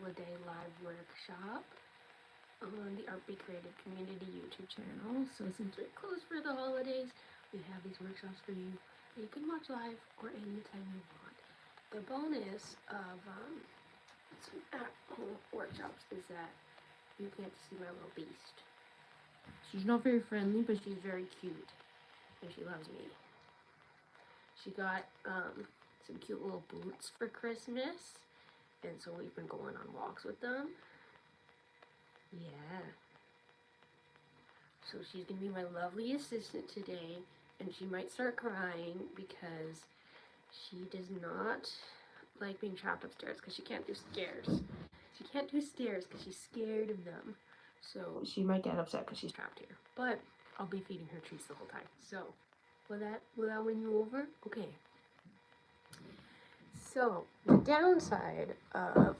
holiday live workshop on the Art Be Creative Community YouTube channel. So since we're closed for the holidays, we have these workshops for you that you can watch live or anytime you want. The bonus of some at-home workshops is that you get to see my little beast. She's not very friendly, but she's very cute, and she loves me. She got some cute little boots for Christmas, and so we've been going on walks with them. Yeah. So she's gonna be my lovely assistant today, and she might start crying because she does not like being trapped upstairs because she can't do stairs. She can't do stairs because she's scared of them. So she might get upset because she's trapped here. But I'll be feeding her treats the whole time. So will that win you over? Okay. So the downside of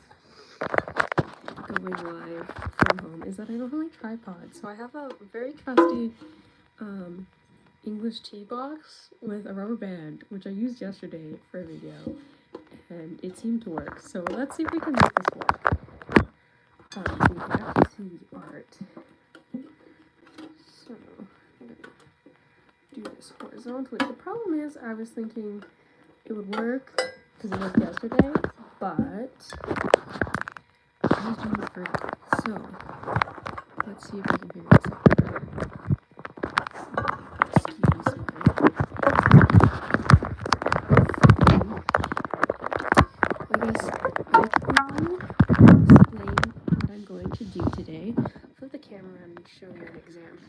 going live from home is that I don't have my tripod. So I have a very trusty English tea box with a rubber band, which I used yesterday for a video, and it seemed to work. So let's see if we can make this work. So back to the art. So I'm gonna do this horizontally. The problem is I was thinking it would work because it worked yesterday, but I was doing it vertical. So let's see if we can figure this out. Excuse me. I guess I can explain what I'm going to do today. Flip the camera around and show you an example.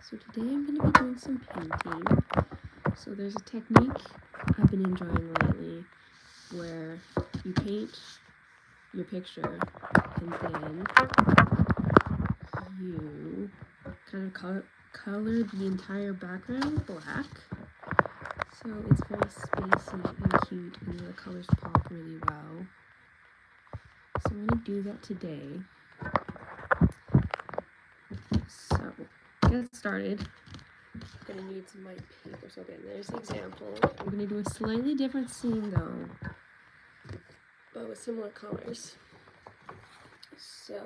So today I'm going to be doing some painting. So there's a technique I've been enjoying lately where you paint your picture and then you kind of color the entire background black. So it's very spacey and cute and the colors pop really well. So I'm going to do that today. So to get started, I'm going to need some white paper. So again, there's the example. I'm going to do a slightly different scene though, but with similar colors. So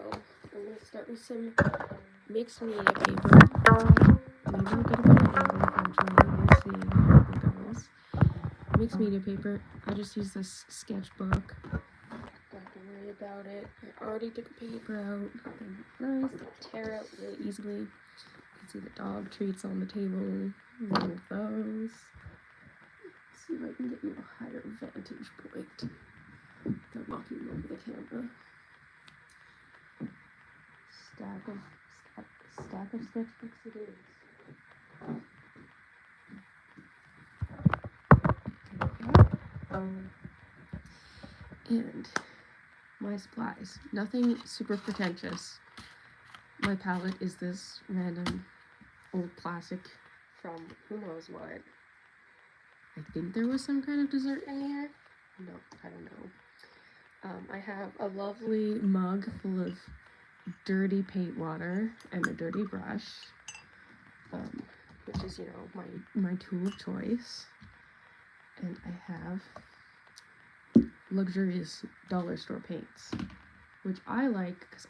I'm going to start with some mixed media paper. Maybe I'll get a better angle eventually. We'll see how it goes. Mixed media paper. I just use this sketchbook. Don't have to worry about it. I already took a paper out. They're nice. They tear out really easily. You can see the dog treats on the table. One of those. Let's see if I can get you a higher vantage point without knocking over the camera. Stack of sketchbooks it is. And my supplies. Nothing super pretentious. My palette is this random old plastic from who knows what. I think there was some kind of dessert in here. No, I don't know. I have a lovely mug full of dirty paint water and a dirty brush, which is, you know, my tool of choice. And I have luxurious dollar store paints, which I like because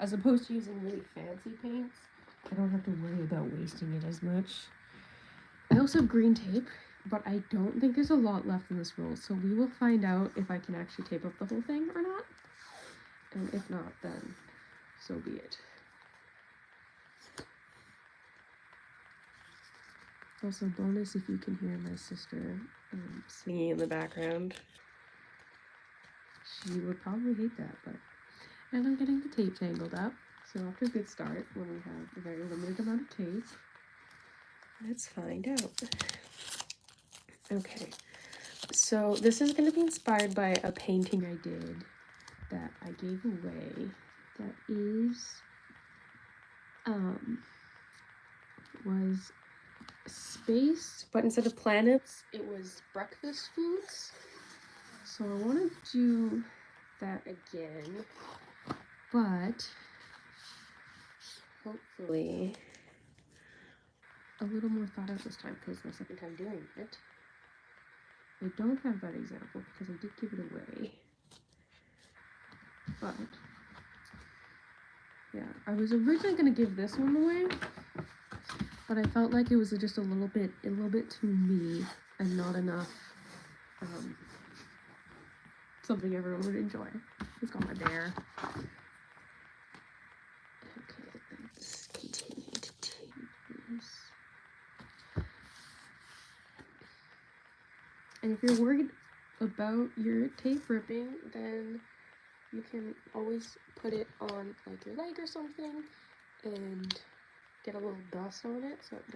as opposed to using really fancy paints, I don't have to worry about wasting it as much. I also have green tape, but I don't think there's a lot left in this roll, so we will find out if I can actually tape up the whole thing or not. And if not, then so be it. Also, bonus if you can hear my sister singing in the background. She would probably hate that, but... And I'm getting the tape tangled up, so after a good start, when we have a very limited amount of tape, let's find out. Okay, so this is going to be inspired by a painting I did that I gave away that is was space, but instead of planets it was breakfast foods. So I want to do that again, but hopefully a little more thought out this time, because my second time doing it. I don't have that example because I did give it away, but yeah, I was originally going to give this one away, but I felt like it was just a little bit too me and not enough something everyone would enjoy. It's got my bear. Okay, let's continue to tape this. And if you're worried about your tape ripping, then you can always put it on like your leg or something and get a little dust on it so it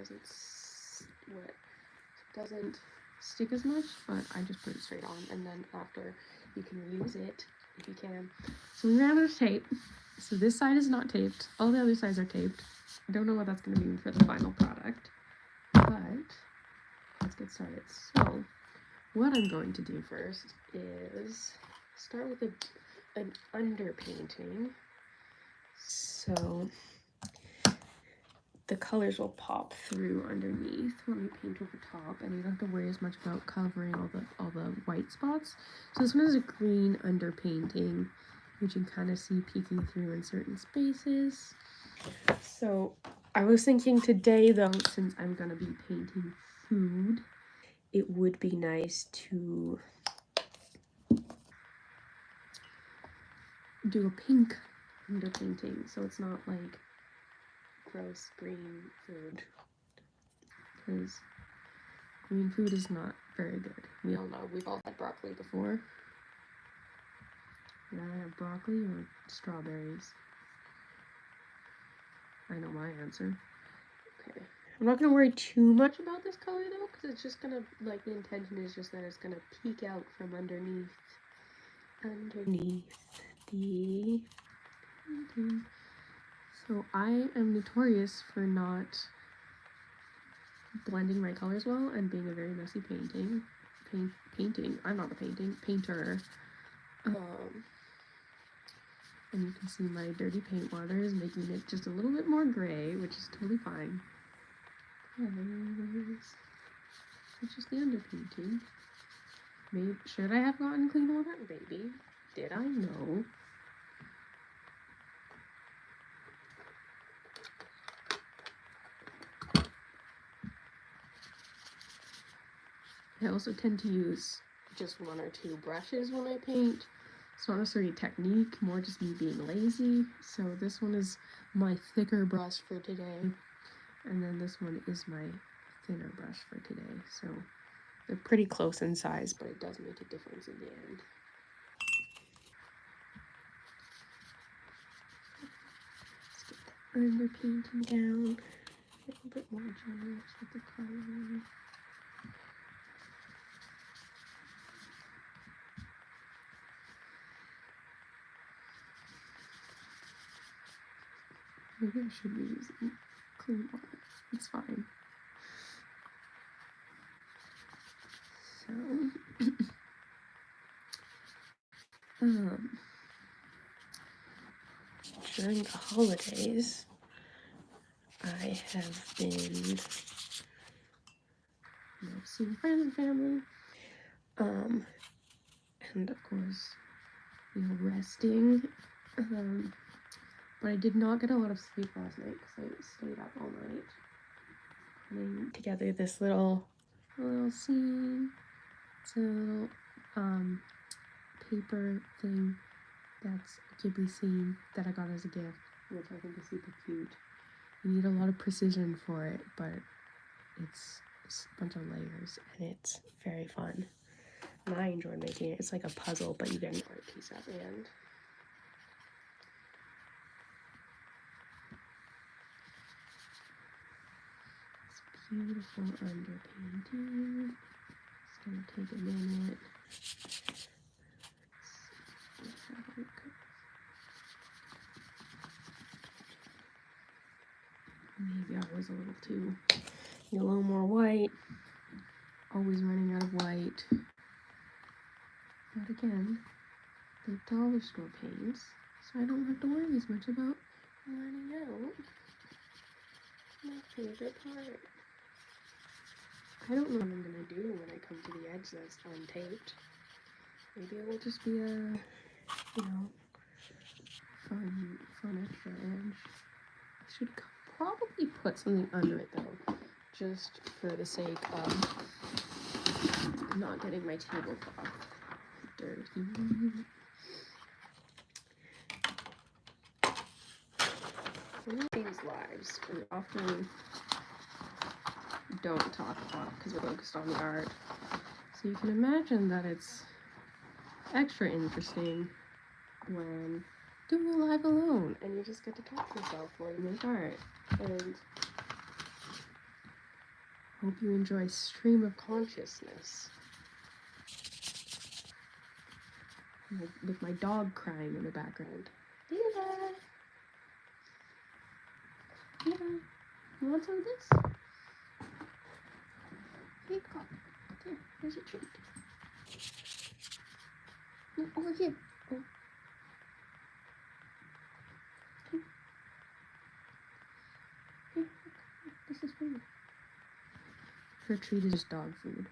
doesn't stick as much, but I just put it straight on, and then after you can reuse it if you can. So we ran out of tape. So this side is not taped. All the other sides are taped. I don't know what that's going to mean for the final product, but let's get started. So what I'm going to do first is start with an underpainting. So the colors will pop through underneath when we paint over top, and you don't have to worry as much about covering all the white spots. So this one is a green underpainting, which you can kind of see peeking through in certain spaces. So I was thinking today, though, since I'm going to be painting food, it would be nice to do a pink underpainting, so it's not like gross green food, because green food is not very good. We all know. We've all had broccoli before. Did I have broccoli or strawberries? I know my answer. Okay. I'm not going to worry too much about this color, though, because it's just going to, like, the intention is just that it's going to peek out from underneath the painting. So I am notorious for not blending my colors well and being a very messy painter. And you can see my dirty paint water is making it just a little bit more gray, which is totally fine. It's just the underpainting. Maybe should I have gotten clean water? Maybe. Did I know? I also tend to use just one or two brushes when I paint. It's not necessarily technique, more just me being lazy. So this one is my thicker brush for today, and then this one is my thinner brush for today. So they're pretty close in size, but it does make a difference in the end. Let's get the underpainting down. A little bit more generous with the color. Maybe I should be using clean water. It's fine. So, during the holidays, I have been seeing friends and family, and of course, resting. But I did not get a lot of sleep last night because I stayed up all night putting together this little scene. It's a little paper thing that's a Ghibli scene that I got as a gift, which I think is super cute. You need a lot of precision for it, but it's a bunch of layers and it's very fun. And I enjoyed making it. It's like a puzzle, but you get an art piece at the end. Beautiful underpainting. It's gonna take a minute. Maybe I was a little more white. Always running out of white. But again, the dollar store paints, so I don't have to worry as much about running out my favorite part. I don't know what I'm gonna do when I come to the edge that's untaped. Maybe it will just be a, fun extra edge. I should probably put something under it though, just for the sake of not getting my tablecloth dirty. One of these lives we often don't talk about because we're focused on the art. So you can imagine that it's extra interesting when doing a live alone and you just get to talk to yourself while you make art. And hope you enjoy stream of consciousness. With my dog crying in the background. Diva! Diva, you want some of this? Here you go. There, here's your treat. No, over here. Oh. Here, this is for you. Her treat is just dog food.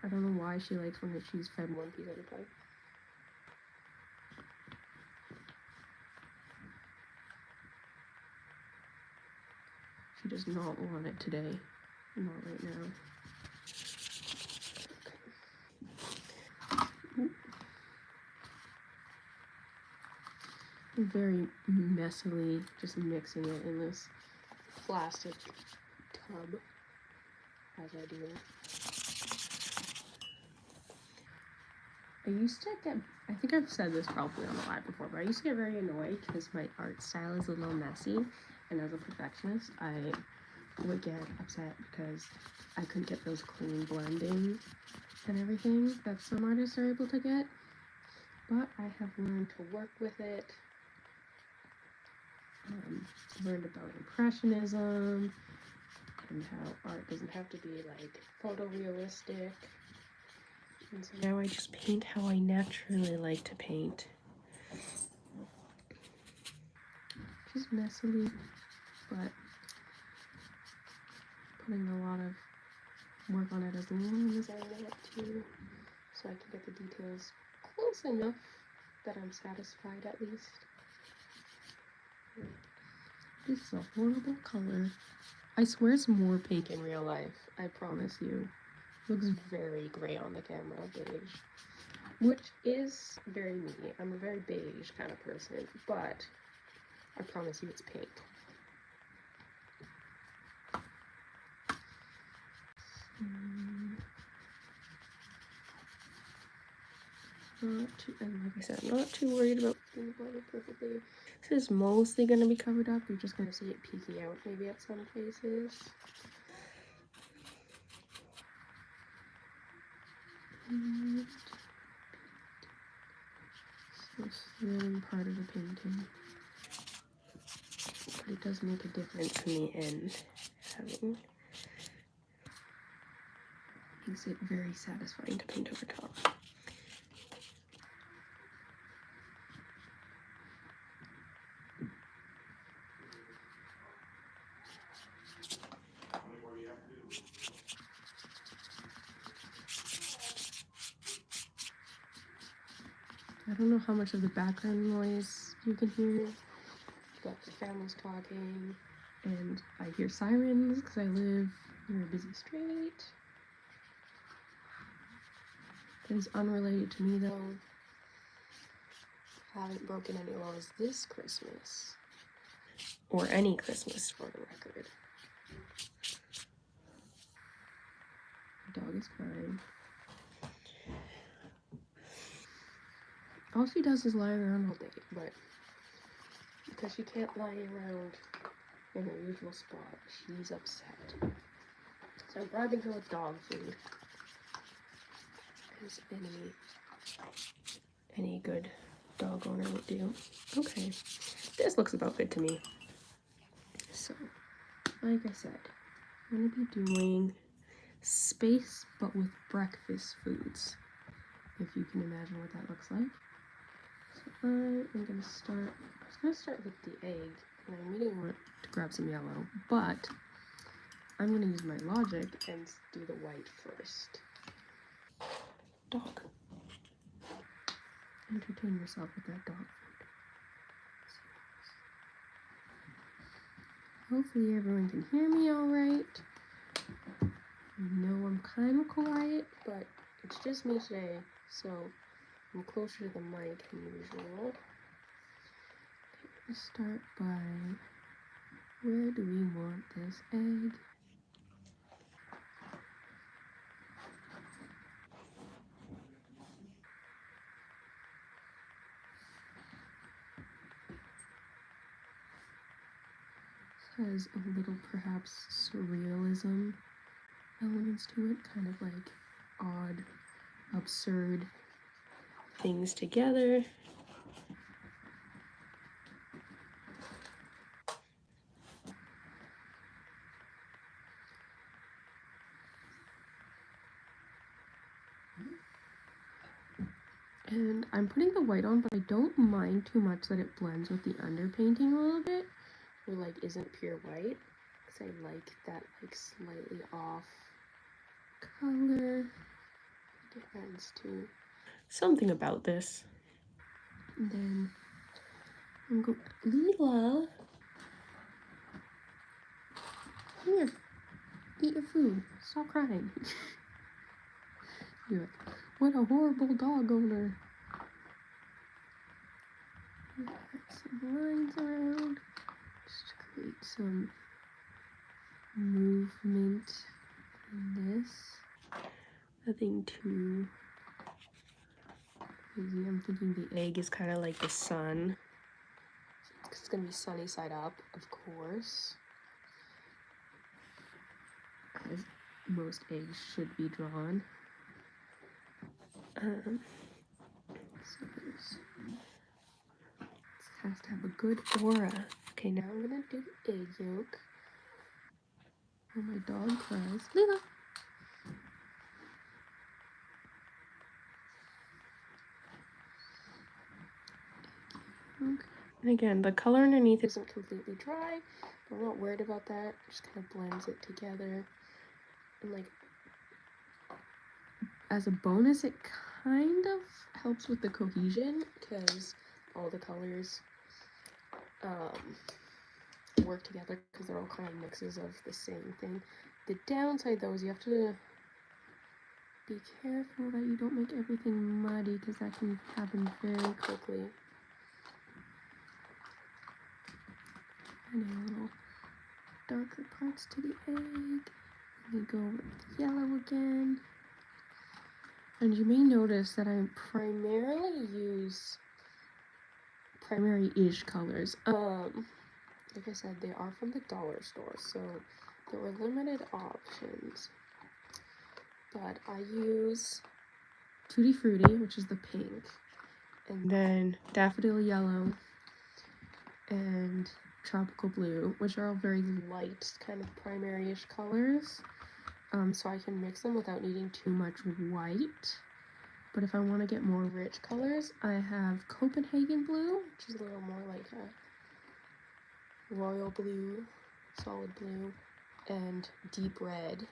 I don't know why she likes when she's fed one piece at a time. She does not want it today. Not right now. Okay. I'm very messily just mixing it in this plastic tub as I do. I used to get, I think I've said this probably on the live before, but I used to get very annoyed because my art style is a little messy, and as a perfectionist, I would get upset because I couldn't get those clean blending and everything that some artists are able to get, but I have learned to work with it. Learned about impressionism and how art doesn't have to be like photorealistic. And so now I just paint how I naturally like to paint. Just messily, but putting a lot of work on it as long as I want to, so I can get the details close enough that I'm satisfied at least. This is a horrible color. I swear it's more pink in real life, I promise you. It looks very gray on the camera, beige. Which is very me. I'm a very beige kind of person, but I promise you it's pink. And like I said, I'm not too worried about being blended perfectly. This is mostly going to be covered up. You're just going to see it peeking out maybe at some places. And so slim part of the painting. But it does make a difference in the end. Having makes it very satisfying to paint over top. I don't know how much of the background noise you can hear, but the family's talking, and I hear sirens because I live near a busy street. That is unrelated to me though. Haven't broken any laws this Christmas. Or any Christmas for the record. The dog is crying. All she does is lie around all day, but because she can't lie around in her usual spot, she's upset. So I'm bribing her with dog food, as any good dog owner would do. Okay, this looks about good to me. So, like I said, I'm gonna be doing space, but with breakfast foods, if you can imagine what that looks like. I'm gonna start. I was gonna start with the egg, and I immediately want to grab some yellow, but I'm gonna use my logic and do the white first. Dog. Entertain yourself with that dog food. Hopefully everyone can hear me all right. I know I'm kind of quiet, but it's just me today, so I'm closer to the mic than usual. Let's start by, where do we want this egg? This has a little perhaps surrealism elements to it, kind of like odd, absurd things together. And I'm putting the white on, but I don't mind too much that it blends with the underpainting a little bit, or like isn't pure white, because I like that like slightly off color. It adds to something about this. And then I'm going, Leela, come here, eat your food, stop crying. You're like, what a horrible dog owner. Add some lines around, just to create some movement in this. Nothing too crazy. I'm thinking the egg is kind of like the sun. It's gonna be sunny side up, of course, as most eggs should be drawn. So this has to have a good aura. Okay, now I'm gonna do the egg yolk. Oh, my dog cries. Leela. Okay. And again, the color underneath isn't completely dry, but I'm not worried about that. It just kind of blends it together. And like, as a bonus, it kind of helps with the cohesion because all the colors work together because they're all kind of mixes of the same thing. The downside though is you have to be careful that you don't make everything muddy because that can happen very quickly. Adding a little darker parts to the egg. We go over with yellow again. And you may notice that I primarily use primary-ish colors. Like I said, they are from the dollar store, so there were limited options. But I use Tutti Frutti, which is the pink, and then Daffodil Yellow, and Tropical Blue, which are all very light, kind of primary-ish colors. So I can mix them without needing too much white. But if I want to get more rich colors, I have Copenhagen Blue, which is a little more like a royal blue, solid blue, and deep red,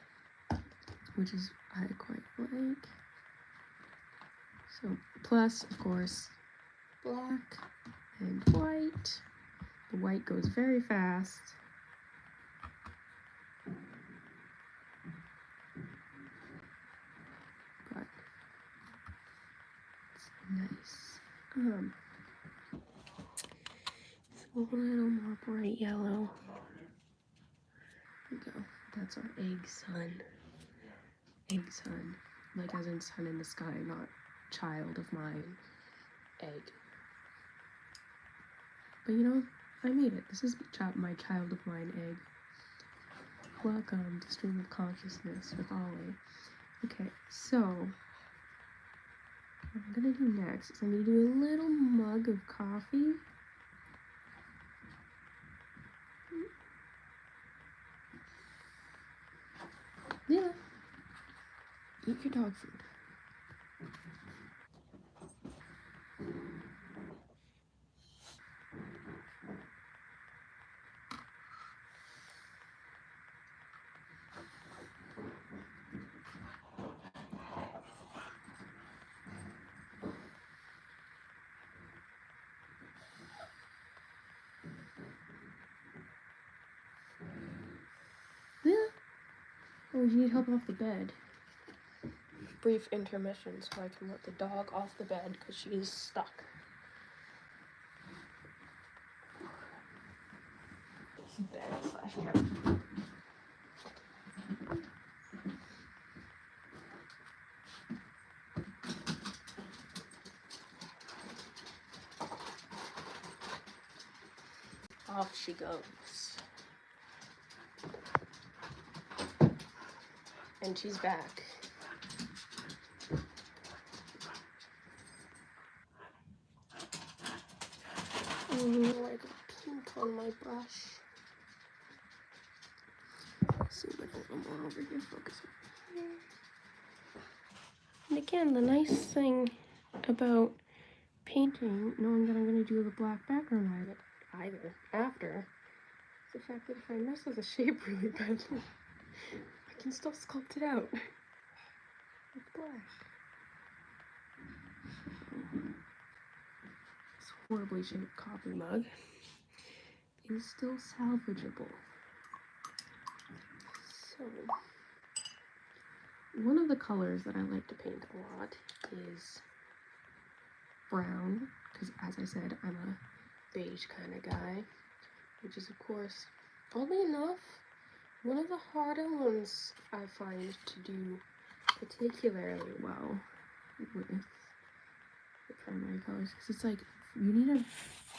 which is I quite like. So plus, of course, black and white. The white goes very fast. But it's nice. So a little more bright yellow. There we go. That's our egg sun. Egg sun. Like as in sun in the sky, not child of mine. Egg. But you know, I made it. This is my child of mine egg. Welcome to Stream of Consciousness with Ollie. Okay, so what I'm gonna do next is I'm gonna do a little mug of coffee. Yeah. Eat your dog food. Oh, you need help off the bed. Brief intermission so I can let the dog off the bed because she is stuck. Bed/couch. Off she goes. And she's back. Oh, I got pink on my brush. Let's see if I can go more over here, focus over here. And again, the nice thing about painting, knowing that I'm going to do the black background after, is the fact that if I mess with the shape really badly, I can still sculpt it out with black. This horribly shaped coffee mug is still salvageable. So, one of the colors that I like to paint a lot is brown, because as I said, I'm a beige kind of guy, which is of course, oddly enough, one of the harder ones I find to do particularly well with the primary colors, because it's like,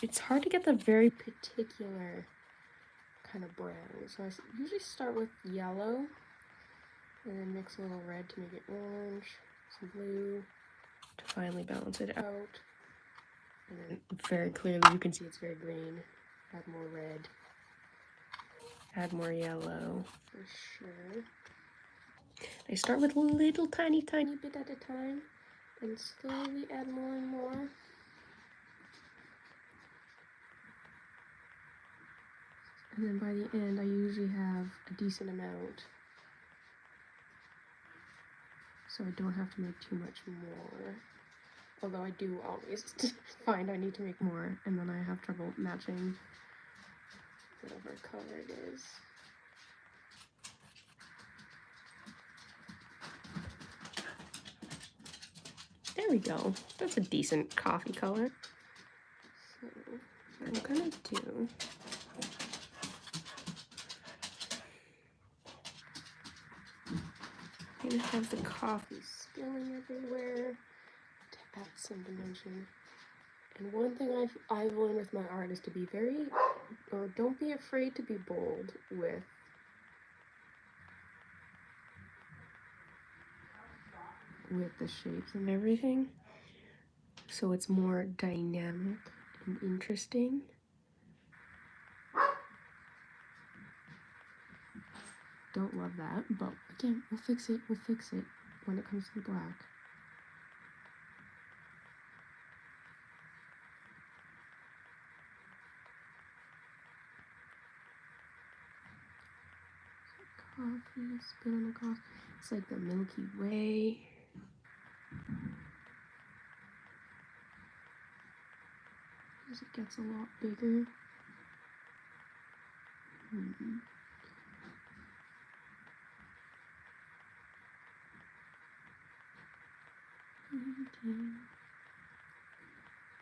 it's hard to get the very particular kind of brown. So I usually start with yellow, and then mix a little red to make it orange, some blue, to finally balance it out. And then very clearly you can see it's very green. Add more red. Add more yellow, for sure. I start with a little tiny bit at a time, and slowly add more and more. And then by the end, I usually have a decent amount, so I don't have to make too much more. Although I do always find I need to make more, and then I have trouble matching whatever color it is. There we go. That's a decent coffee color. So what I'm gonna do, I'm gonna have the coffee spilling everywhere to add some dimension. And one thing I've learned with my art is to be don't be afraid to be bold with the shapes and everything, so it's more dynamic and interesting. Don't love that, but again, we'll fix it when it comes to the black. Coffee, spin on the coffee. It's like the Milky Way. As it gets a lot bigger.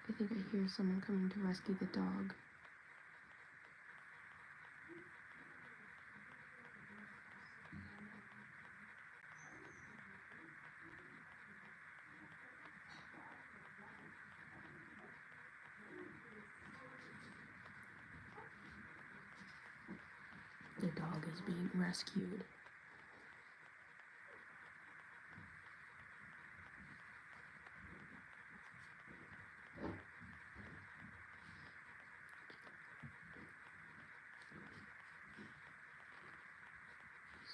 I think I hear someone coming to rescue the dog. The dog is being rescued.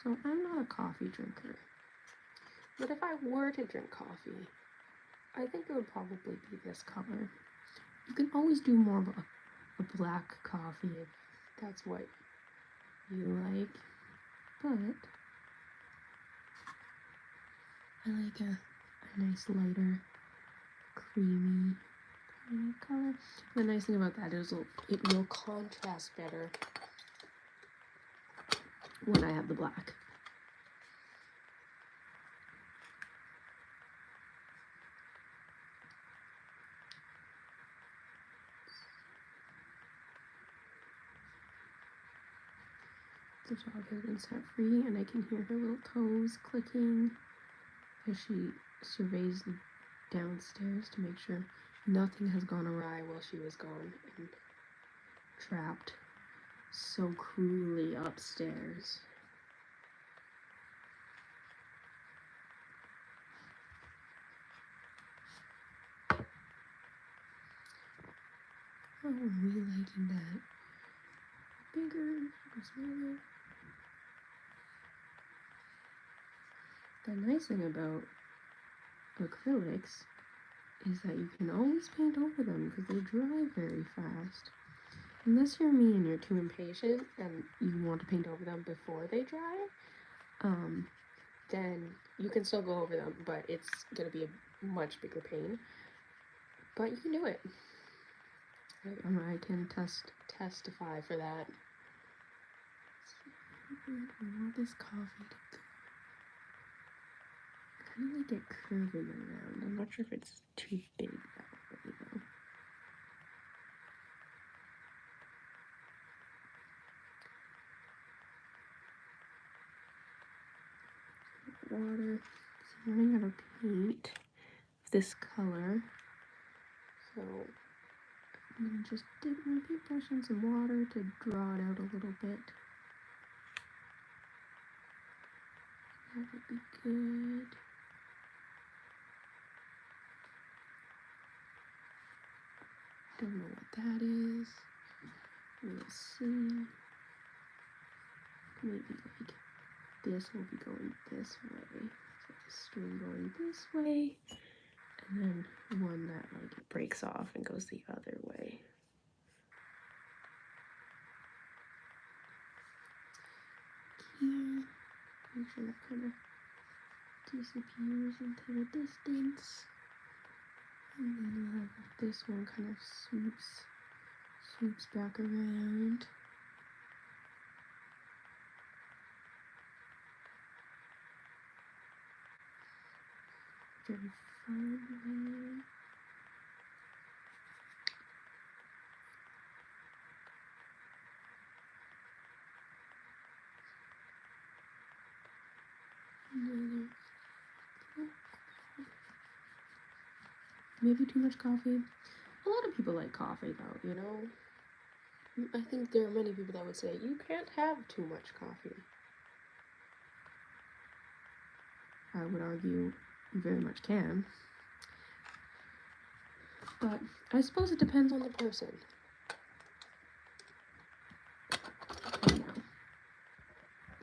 So I'm not a coffee drinker, but if I were to drink coffee, I think it would probably be this color. You can always do more of a black coffee if that's what you like, but I like a nice lighter, creamy kind of color. The nice thing about that is it will contrast better when I have the black. The dog has been set free, and I can hear her little toes clicking as she surveys downstairs to make sure nothing has gone awry while she was gone and trapped so cruelly upstairs. Oh, are we liking that? Bigger, smaller. The nice thing about acrylics is that you can always paint over them because they dry very fast. Unless you're me and you're too impatient and you want to paint over them before they dry, then you can still go over them, but it's going to be a much bigger pain. But you can do it. I can testify for that. I want this coffee to go. I kind of like it curving around. I'm not sure if it's too big that way though. Water. So I'm running out of paint of this color. So I'm gonna just dip my paintbrush in some water to draw it out a little bit. That would be good. Don't know what that is. We'll see. Maybe like this will be going this way. So the string going this way. And then one that like breaks off and goes the other way. Here, make sure that kind of disappears into the distance. And then we'll have this one kind of swoops back around. Very fun way. Maybe too much coffee. A lot of people like coffee though, you know. I think there are many people that would say you can't have too much coffee. I would argue you very much can. But I suppose it depends on the person. Okay, now,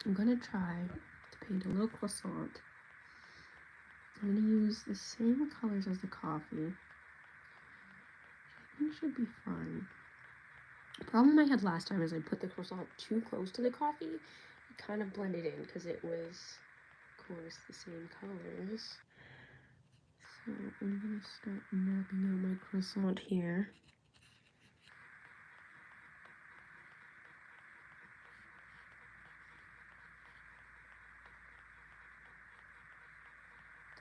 I'm gonna try to paint a little croissant. I'm gonna use the same colors as the coffee. I think it should be fine. The problem I had last time is I put the croissant too close to the coffee. It kind of blended in because it was, of course, the same colors. So I'm gonna start mapping out my croissant here.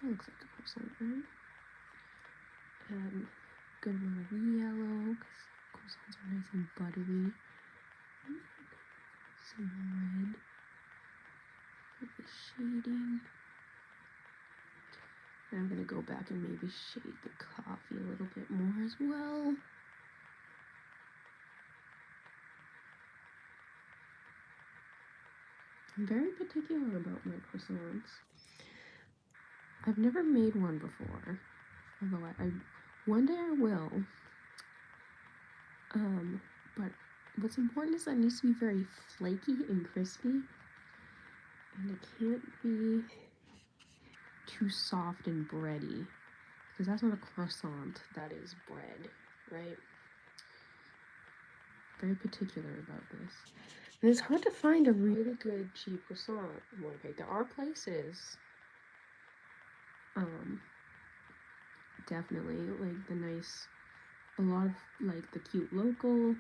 That looks like a croissant, right? Good amount of yellow because croissants are nice and buttery. Some red for the shading. And I'm gonna go back and maybe shade the coffee a little bit more as well. I'm very particular about my croissants. I've never made one before, although I one day I will. But what's important is that it needs to be very flaky and crispy, and it can't be too soft and bready, because that's not a croissant, that is bread, right? Very particular about this. And it's hard to find a really good cheap croissant in Winnipeg. There are places, definitely, like the nice, a lot of like the cute local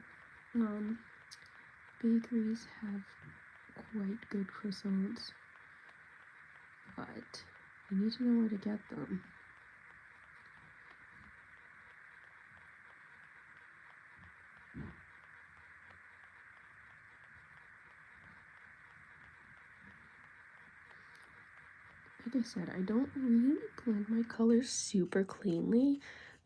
bakeries have quite good croissants, but you need to know where to get them. like I said, I don't really blend my colors super cleanly.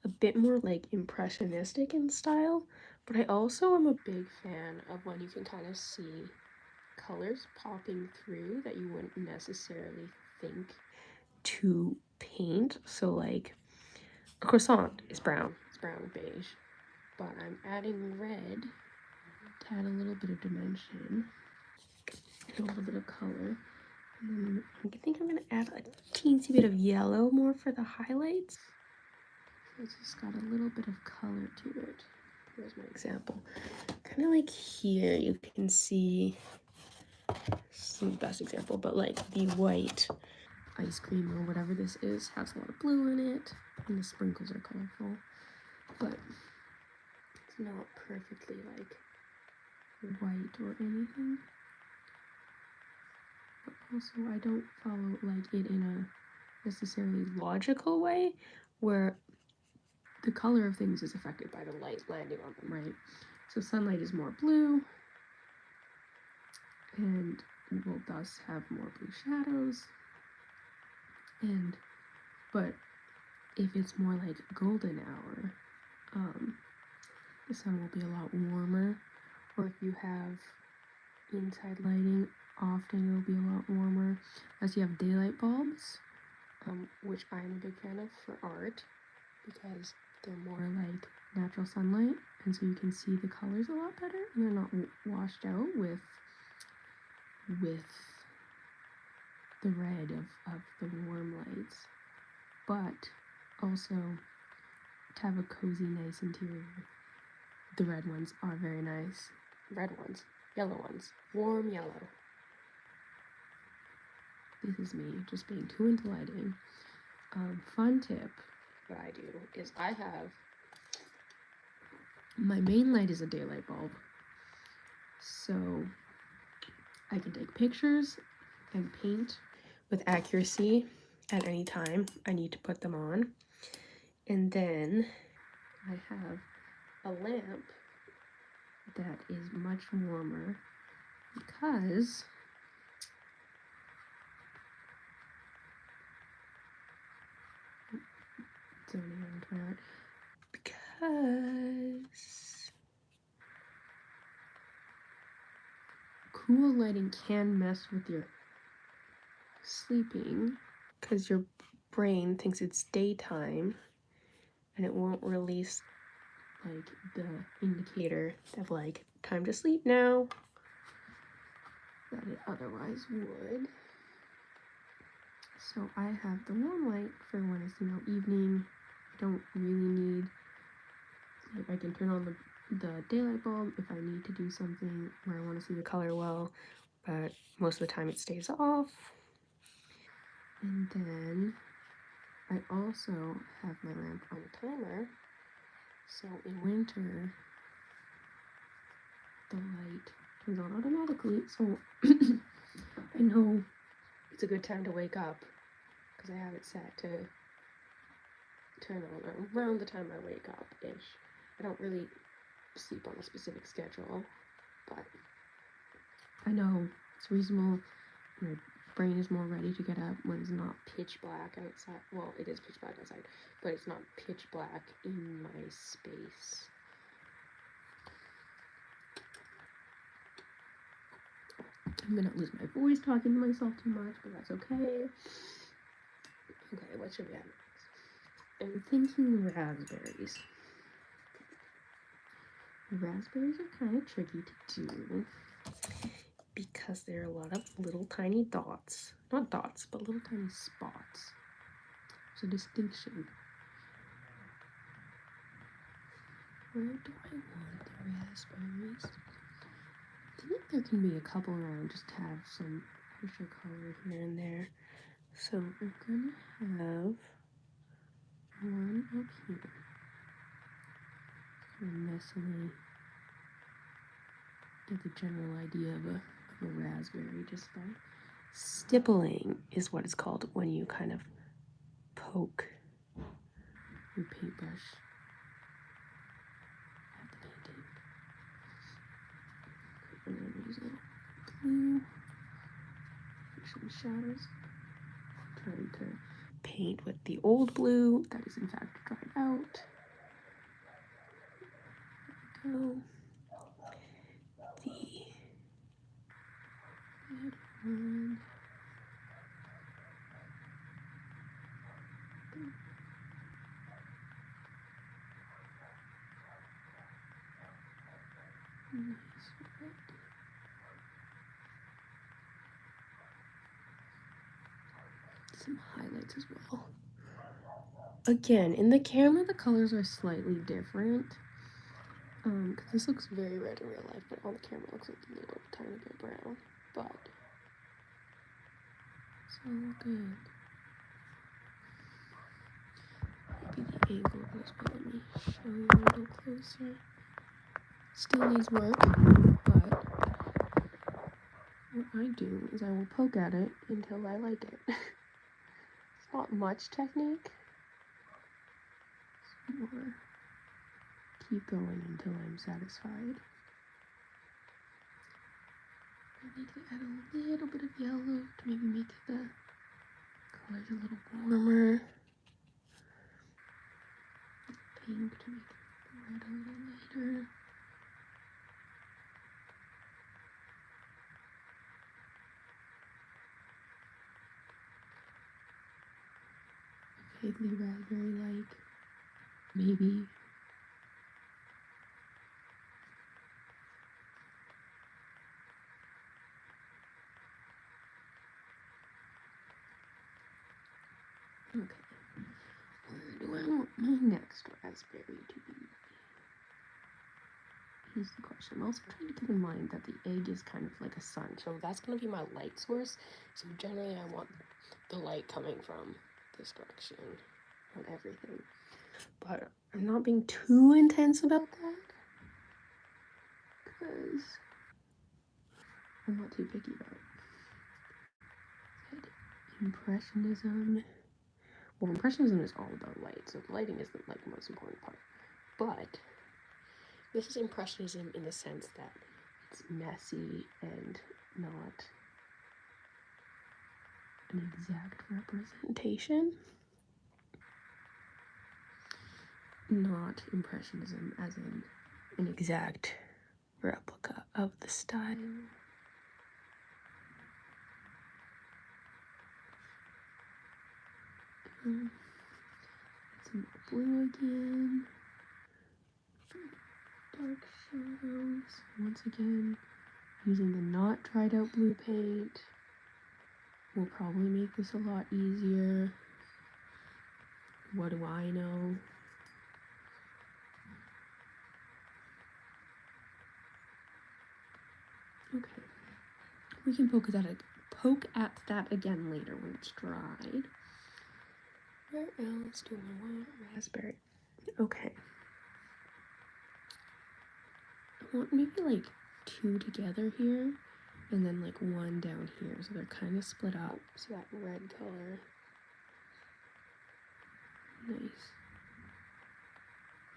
A bit more like impressionistic in style, but I also am a big fan of when you can kind of see colors popping through that you wouldn't necessarily think to paint. So like a croissant is brown, it's brown and beige, but I'm adding red to add a little bit of dimension and a little bit of color. And then I think I'm gonna add a teensy bit of yellow more for the highlights. So it's just got a little bit of color to it. Here's my example. Kind of like here, you can see, this isn't the best example, but like the white ice cream or whatever this is has a lot of blue in it, and the sprinkles are colorful, but it's not perfectly like white or anything. But also I don't follow like it in a necessarily logical way where the color of things is affected by the light landing on them, right? So sunlight is more blue and will thus have more blue shadows. But if it's more like golden hour, the sun will be a lot warmer. Or if you have inside lighting, often it'll be a lot warmer. As you have daylight bulbs, which I'm a big fan of for art because they're more like natural sunlight, and so you can see the colors a lot better, and they're not washed out with the red of the warm lights. But also to have a cozy, nice interior, the red ones are very nice. Red ones, yellow ones, warm yellow. This is me just being too into lighting. Fun tip, what I do is I have my main light is a daylight bulb, so I can take pictures and paint with accuracy at any time I need to put them on. And then I have a lamp that is much warmer because cool lighting can mess with your sleeping because your brain thinks it's daytime and it won't release like the indicator of like time to sleep now that it otherwise would. So I have the warm light for when it's, you know, evening. I don't really need, like, I can turn on the daylight bulb if I need to do something where I want to see the color well, but most of the time it stays off. And then I also have my lamp on a timer, so in winter the light turns on automatically, so I know it's a good time to wake up because I have it set to turn on around the time I wake up-ish. I don't really sleep on a specific schedule, but I know it's reasonable. My brain is more ready to get up when it's not pitch black outside. Well, it is pitch black outside, but it's not pitch black in my space. I'm gonna lose my voice talking to myself too much, but that's okay. Okay, what should we have next? I'm thinking raspberries. Raspberries are kind of tricky to do because there are a lot of little tiny dots. Not dots, but little tiny spots. There's a distinction. Where do I want the raspberries? I think there can be a couple around just to have some extra color here and there. So we're gonna have one up here. Kind of messily get the general idea of a raspberry just by stippling is what it's called when you kind of poke your paintbrush at the painting. I'm gonna use a little blue for some shadows. Try to paint with the old blue that is in fact dried out. There we go. The red one. Nice red. Some highlights as well. Again, in the camera the colors are slightly different. Because this looks very red in real life, but on the camera it looks like a little tiny bit brown. But it's all good. Maybe the angle goes well. Let me show you a little closer. Still needs work, but what I do is I will poke at it until I like it. It's not much technique. It's more keep going until I'm satisfied. I need to add a little bit of yellow to maybe make the colors a little warmer. Pink to make the red a little lighter. Vaguely raspberry like, maybe. Okay, where do I want my next raspberry to be? Here's the question. I'm also trying to keep in mind that the egg is kind of like a sun, so that's going to be my light source. So generally I want the light coming from this direction on everything. But I'm not being too intense about that, because I'm not too picky about it. Impressionism. Well, Impressionism is all about light, so lighting is the most important part. But this is Impressionism in the sense that it's messy and not an exact representation. Not Impressionism as in an exact replica of the style. Some blue again. Dark shadows. Once again, using the not dried out blue paint will probably make this a lot easier. What do I know? Okay, we can poke at that again later when it's dried. Where else do I want raspberry? Okay. I want maybe like two together here, and then like one down here, so they're kind of split up. So that red color. Nice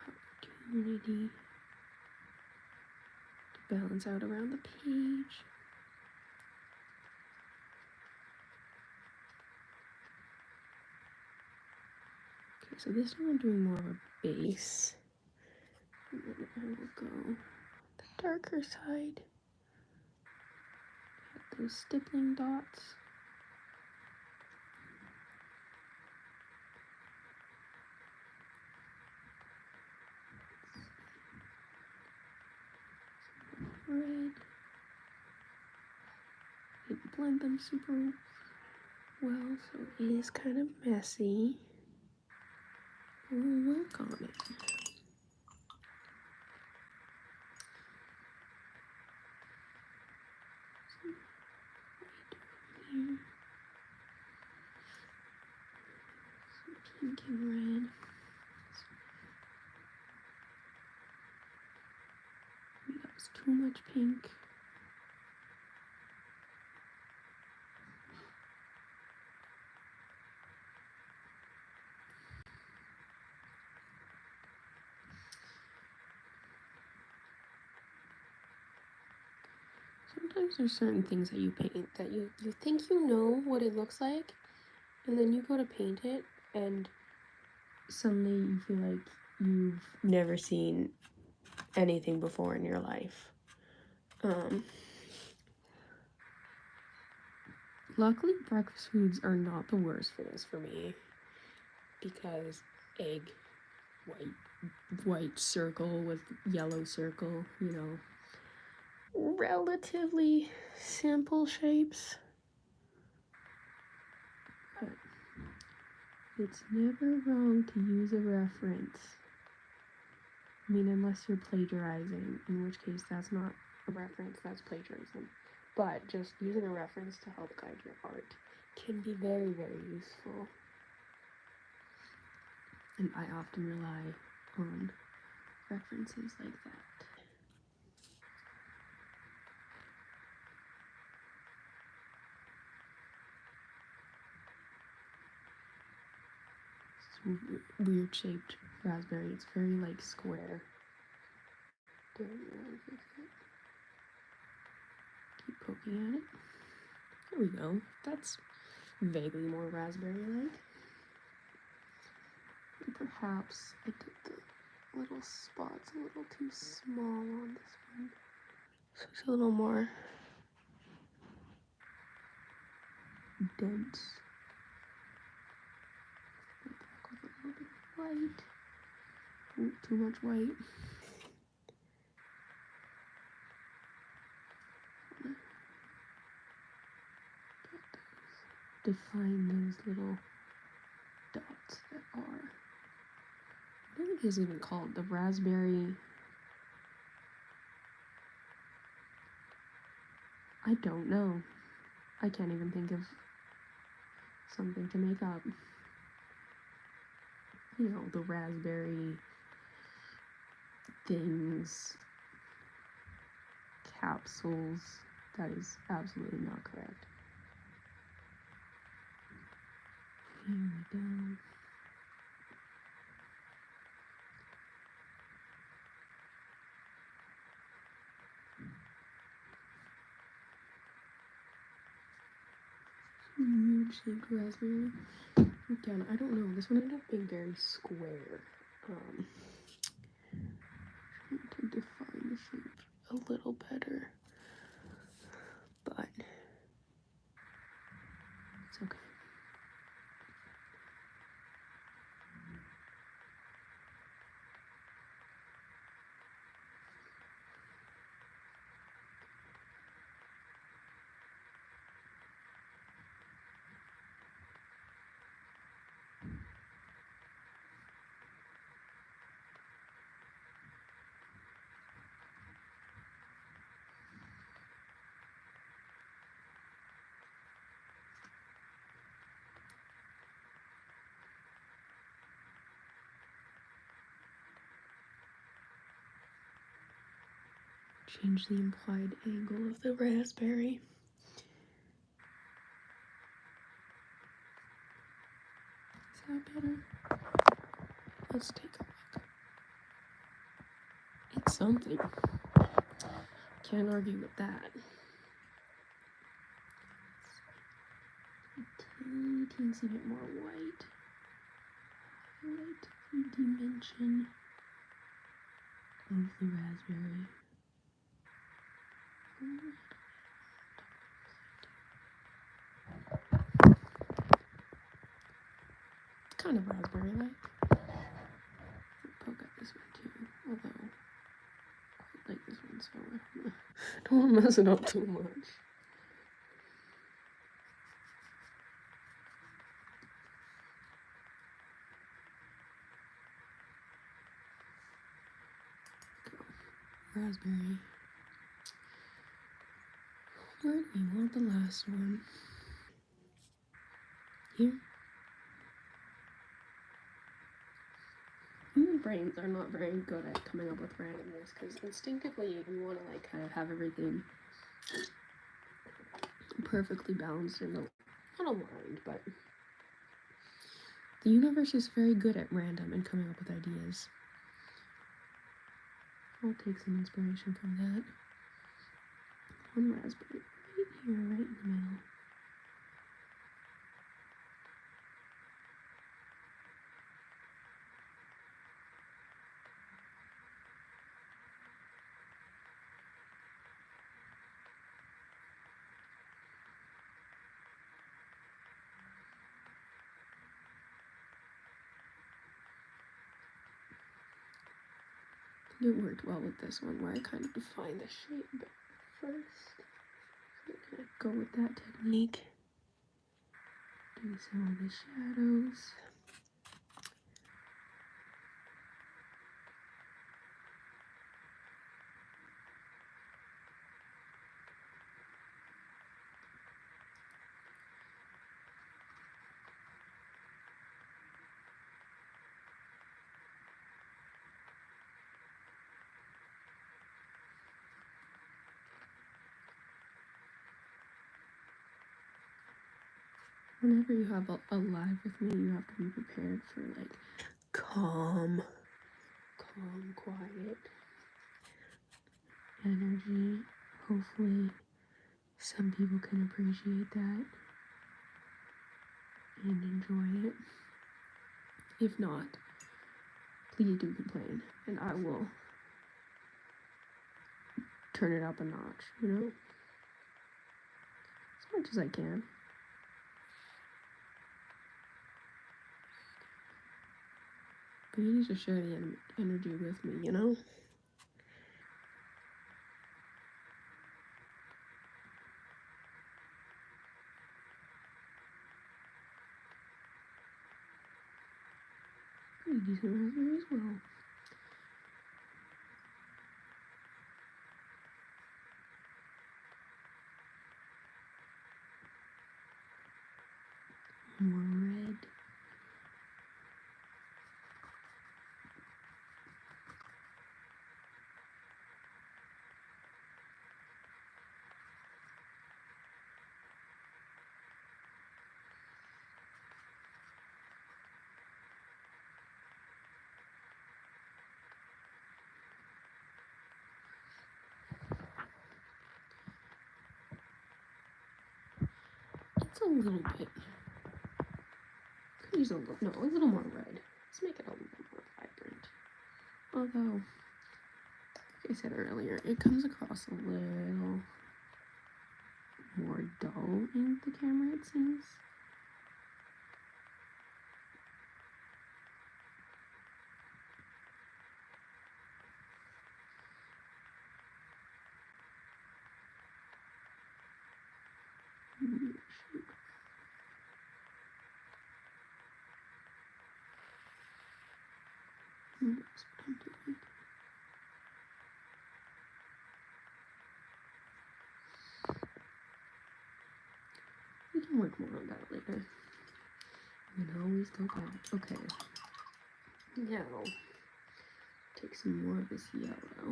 opportunity to balance out around the page. Okay, so this one I'm doing more of a base. And then I will go the darker side. Add those stippling dots. Red. Didn't blend them super well, so it is kind of messy. We'll work on it. Here. Some pink and red. Maybe that was too much pink. Sometimes there's certain things that you paint that you think you know what it looks like, And then you go to paint it, and suddenly you feel like you've never seen anything before in your life. Luckily, breakfast foods are not the worst for this for me, because egg, white circle with yellow circle, you know, relatively simple shapes. But it's never wrong to use a reference. I mean, unless you're plagiarizing, in which case that's not a reference, that's plagiarism. But just using a reference to help guide your art can be very, very useful. And I often rely on references like that. This weird shaped raspberry. It's very like square. Don't really fix it. Keep poking at it. There we go. That's vaguely more raspberry-like. Perhaps I did the little spots a little too small on this one. So it's a little more dense. With a little bit of white. Ooh, too much white. Define those little dots that are, I don't think it's even called the raspberry. I don't know. I can't even think of something to make up. You know, the raspberry things, capsules. That is absolutely not correct. Here we go. Weird shaped raspberry. Again, I don't know. This one ended up being very square. Trying to define the shape a little better, but it's okay. Change the implied angle of the raspberry. Is that better? Let's take a look. It's something. Can't argue with that. A teensy bit more white. Highlight the dimension of the raspberry. Kind of raspberry-like. Poke at this one too, although I quite like this one, so I don't want to mess it up too much. Raspberry. Where do we want the last one? Here? Human brains are not very good at coming up with randomness, because instinctively you want to like kind of have everything perfectly balanced in the, not aligned, but the universe is very good at random and coming up with ideas. I'll take some inspiration from that. One raspberry right here, right in the middle. It worked well with this one where I kind of defined the shape first. So I'm gonna go with that technique. Do some of the shadows. Whenever you have a live with me, you have to be prepared for like calm, quiet energy. Hopefully some people can appreciate that and enjoy it. If not, please do complain and I will turn it up a notch, you know? As much as I can. But you need to share the energy with me, you know? Pretty decent raspberry as well. More red. It's a little bit. Could use a little more red. Let's make it a little more vibrant. Although, like I said earlier, it comes across a little more dull in the camera, it seems. That's what I'm doing. We can work more on that later. We can always go back. Okay. Now, take some more of this yellow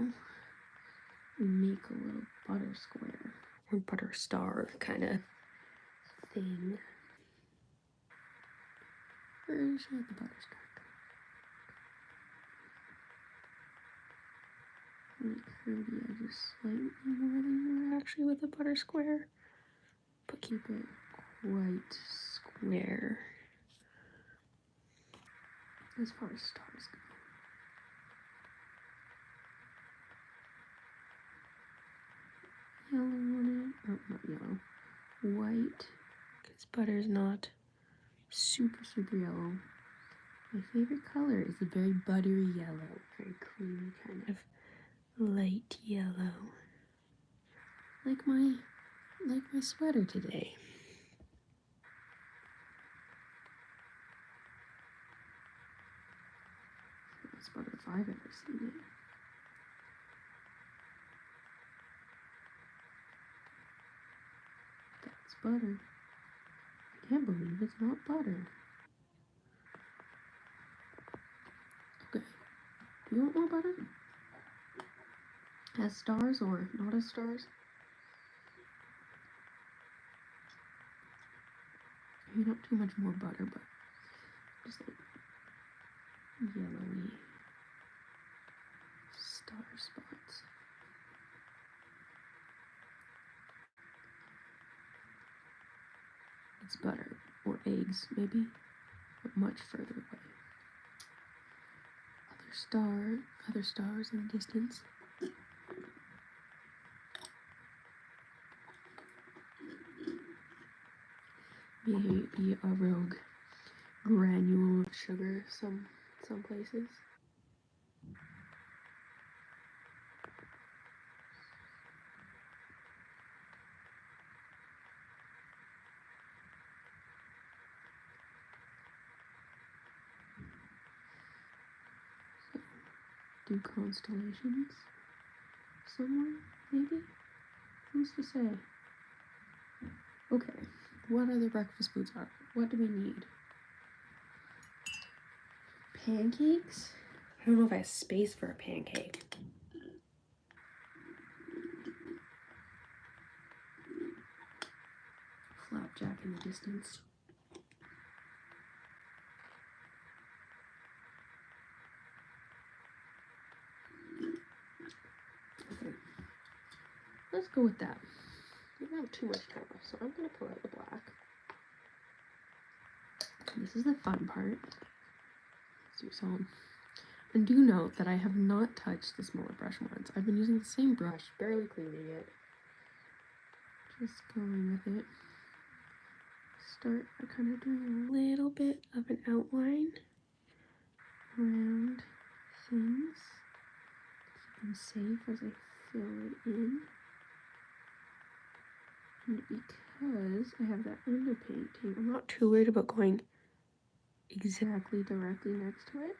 and make a little butter square or butter star kind of thing. Where should the butter star go? Make curve the edges slightly more than you would actually with a butter square, but keep it quite square as far as stars go. Yellow on it. Oh, not yellow. White, because butter's not super yellow. My favorite color is a very buttery yellow, very creamy kind of light yellow. Like my sweater today. That's butter if I've ever seen it. That's butter. I can't believe it's not butter. Okay. Do you want more butter? As stars or not as stars? Maybe not too much more butter, but just like yellowy star spots. It's butter or eggs, maybe, but much further away. Other stars in the distance. Maybe a rogue granule of sugar some places. do constellations somewhere, maybe? Who's to say? Okay, what other breakfast foods are? What do we need? Pancakes? I don't know if I have space for a pancake. Flapjack in the distance. Okay, let's go with that. We don't have too much color, so I'm gonna pull out the black. This is the fun part. Let's do some. And do note that I have not touched the smaller brush once. I've been using the same brush, barely cleaning it. Just going with it. Start by kind of doing a little bit of an outline around things. Keep them safe as I fill it in. And because I have that underpainting, I'm not too worried about going exactly directly next to it.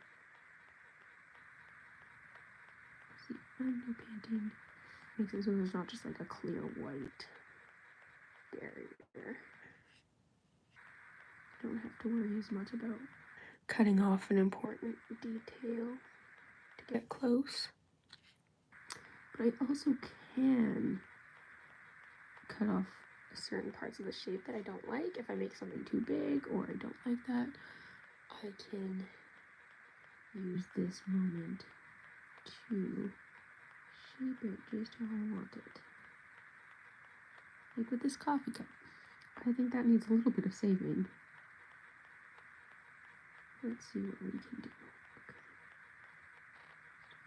See, underpainting makes it so there's not just like a clear white barrier. Don't have to worry as much about cutting off an important detail to get close. But I also can cut off certain parts of the shape that I don't like. If I make something too big or I don't like that, I can use this moment to shape it just how I want it. Like with this coffee cup. I think that needs a little bit of saving. Let's see what we can do.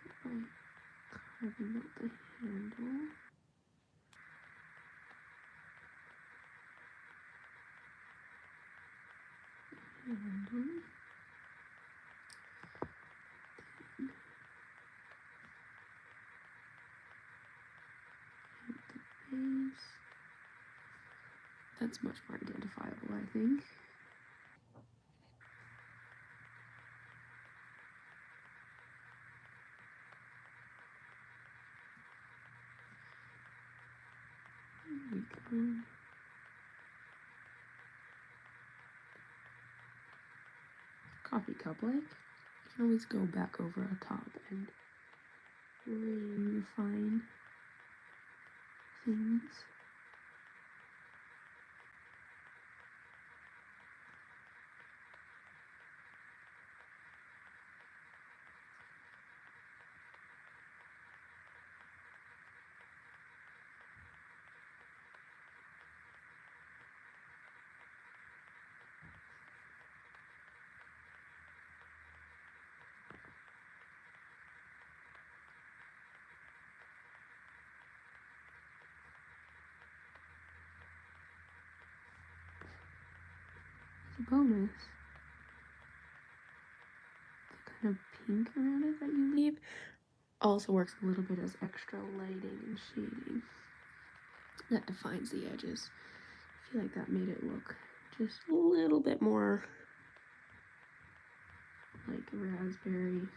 Okay. By carving out the handle. Handle. The base. That's much more identifiable, I think. There we go. Coffee cup like. You can always go back over a top and refine things. As a bonus, the kind of pink around it that you leave also works a little bit as extra lighting and shading. That defines the edges. I feel like that made it look just a little bit more like a raspberry.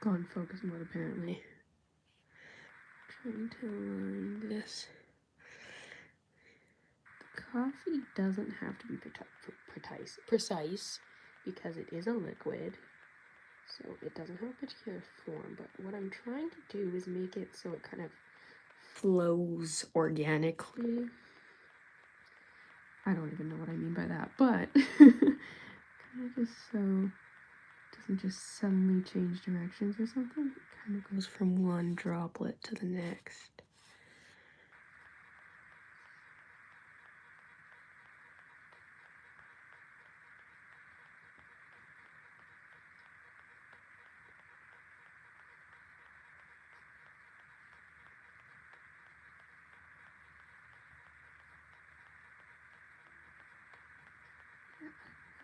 gone focus mode apparently. Trying to align this. The coffee doesn't have to be precise because it is a liquid, so it doesn't have a particular form, but what I'm trying to do is make it so it kind of flows organically. I don't even know what I mean by that, but kind of just so it doesn't just suddenly change directions or something. It kind of goes from one droplet to the next.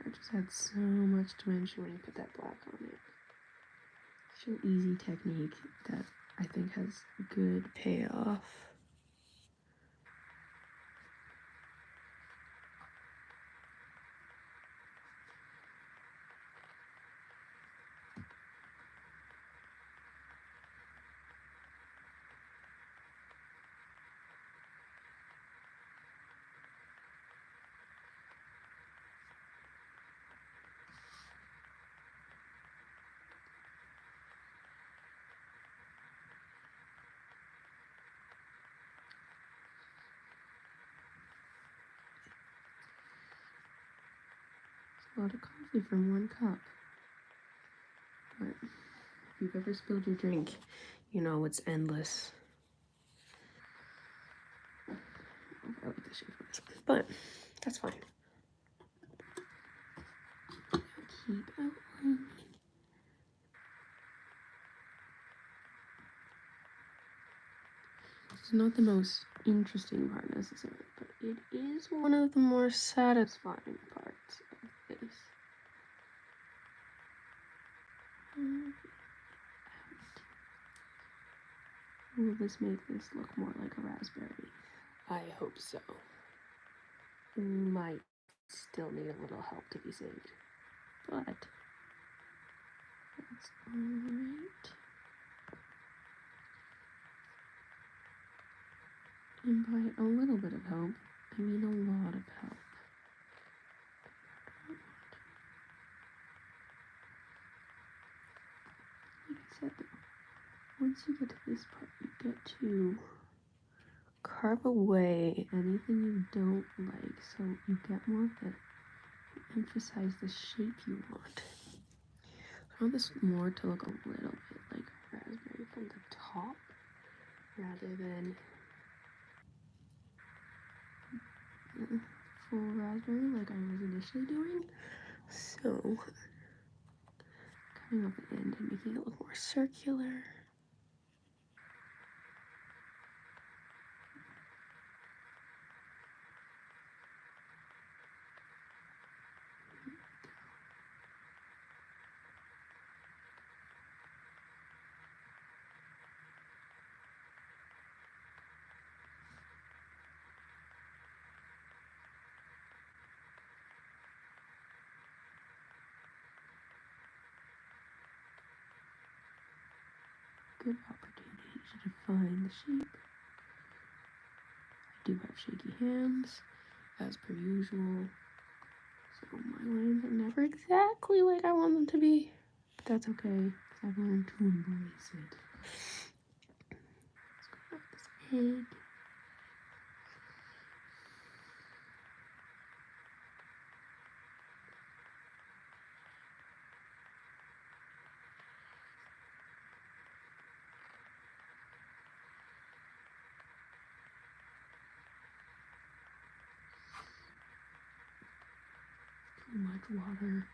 I just had so much dimension when you put that black on it. It's an easy technique that I think has good payoff. A lot of coffee from one cup. But if you've ever spilled your drink, you know it's endless. I like the shape of this one, but that's fine. Keep outlining. It's not the most interesting part necessarily, but it is one of the more satisfying parts of this. Will this make this look more like a raspberry? I hope so. Might still need a little help to be saved, but that's alright. And by a little bit of help, I mean a lot of help. Like I said though, once you get to this part, you get to carve away anything you don't like, so you get more of the, emphasize the shape you want. I want this more to look a little bit like raspberry from the top, rather than full raspberry like I was initially doing. So, cutting off the end and making it look more circular. Good opportunity to define the shape. I do have shaky hands, as per usual, so my lines are never exactly like I want them to be, but that's okay, because I've learned to embrace it. Let's go up this egg. Too much water.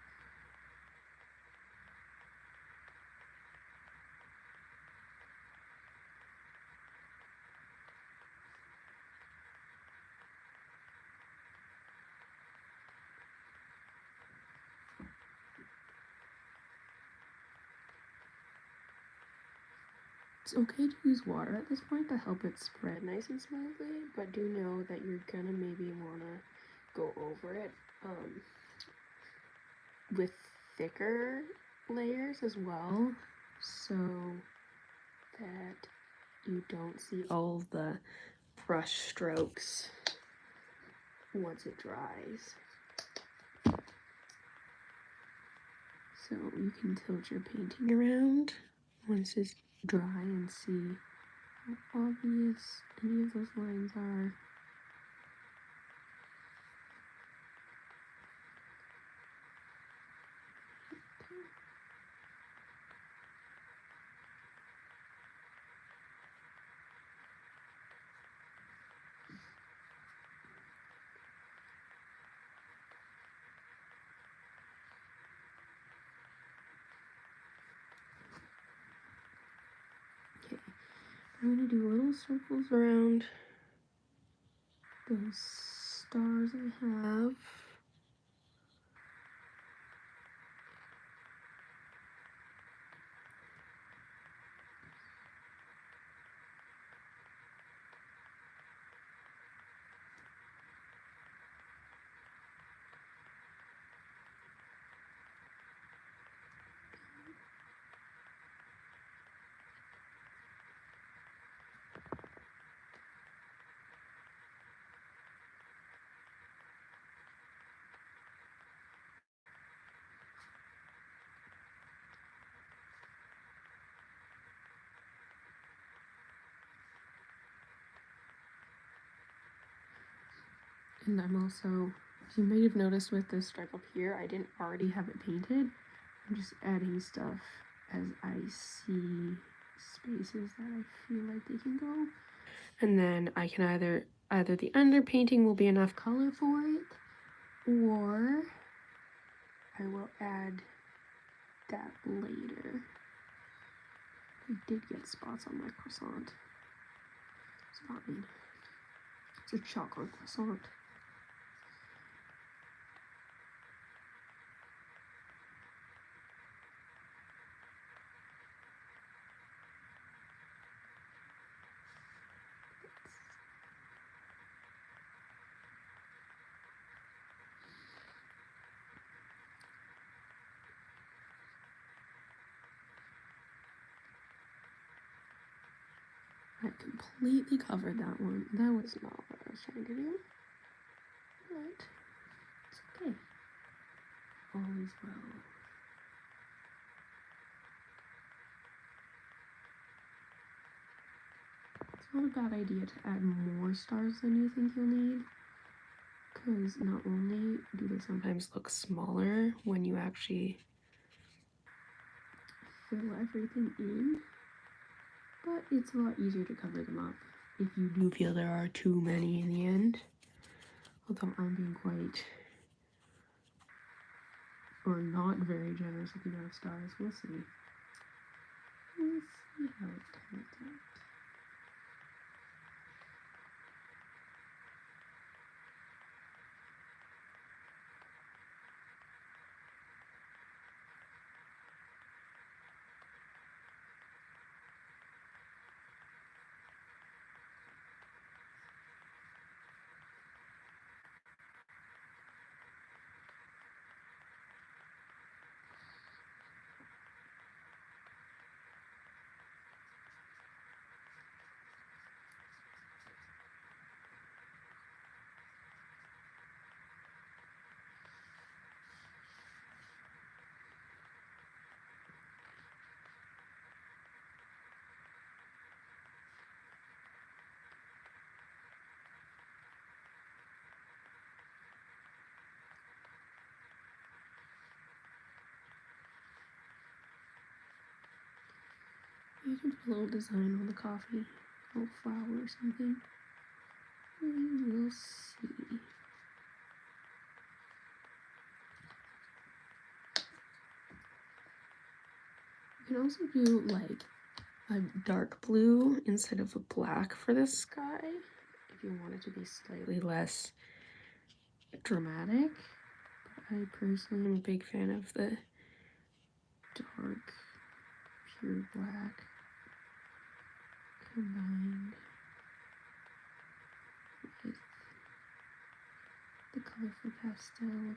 It's okay to use water at this point to help it spread nice and smoothly, but do know that you're gonna maybe wanna go over it with thicker layers as well, so that you don't see all the brush strokes once it dries. So you can tilt your painting around once it's dry and see how obvious any of those lines are. Okay, I'm gonna do little circles around those stars I have. And I'm also, you may have noticed with this stripe up here, I didn't already have it painted. I'm just adding stuff as I see spaces that I feel like they can go. And then I can either the underpainting will be enough color for it, or I will add that later. I did get spots on my croissant. It's fine. It's a chocolate croissant. I completely covered that one. That was not what I was trying to do. But it's okay. All is well. It's not a bad idea to add more stars than you think you'll need, because not only do they sometimes look smaller when you actually fill everything in, but it's a lot easier to cover them up if you do feel there are too many in the end. Although I'm being quite, or not very generous with the amount of stars. We'll see. We'll see how it turns out. You can put a little design on the coffee, a little flower or something. We will see. You can also do like a dark blue instead of a black for the sky if you want it to be slightly less dramatic. But I personally am a big fan of the dark, pure black combined with the colorful pastel.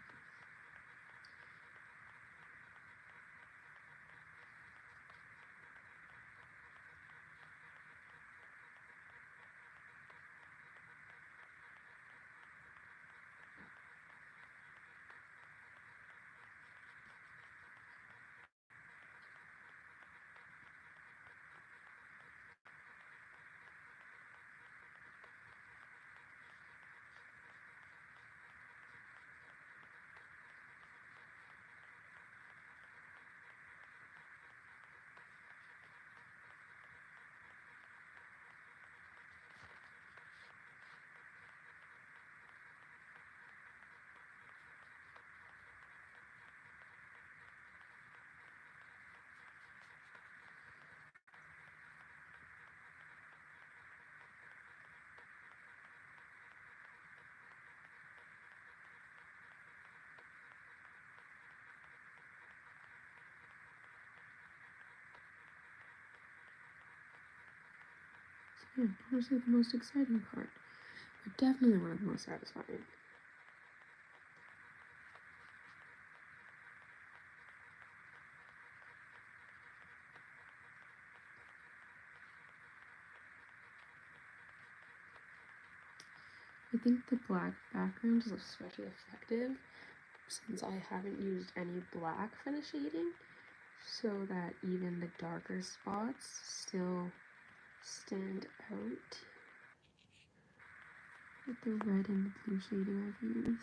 Yeah, honestly the most exciting part. But definitely one of the most satisfying. I think the black background is especially effective since I haven't used any black for the shading, so that even the darker spots still stand out with the red and the blue shading I've used.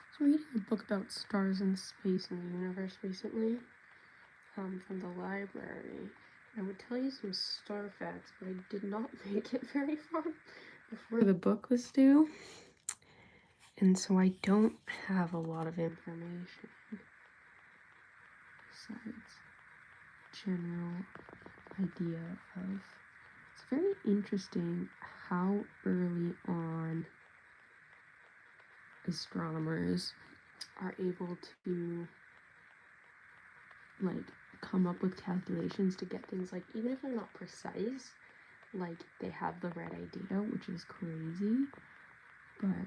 I was reading a book about stars and space and the universe recently, from the library. I would tell you some star facts, but I did not make it very far before the book was due, and so I don't have a lot of information besides general idea of. It's very interesting how early on astronomers are able to like come up with calculations to get things, like, even if they're not precise, like they have the right idea, which is crazy, but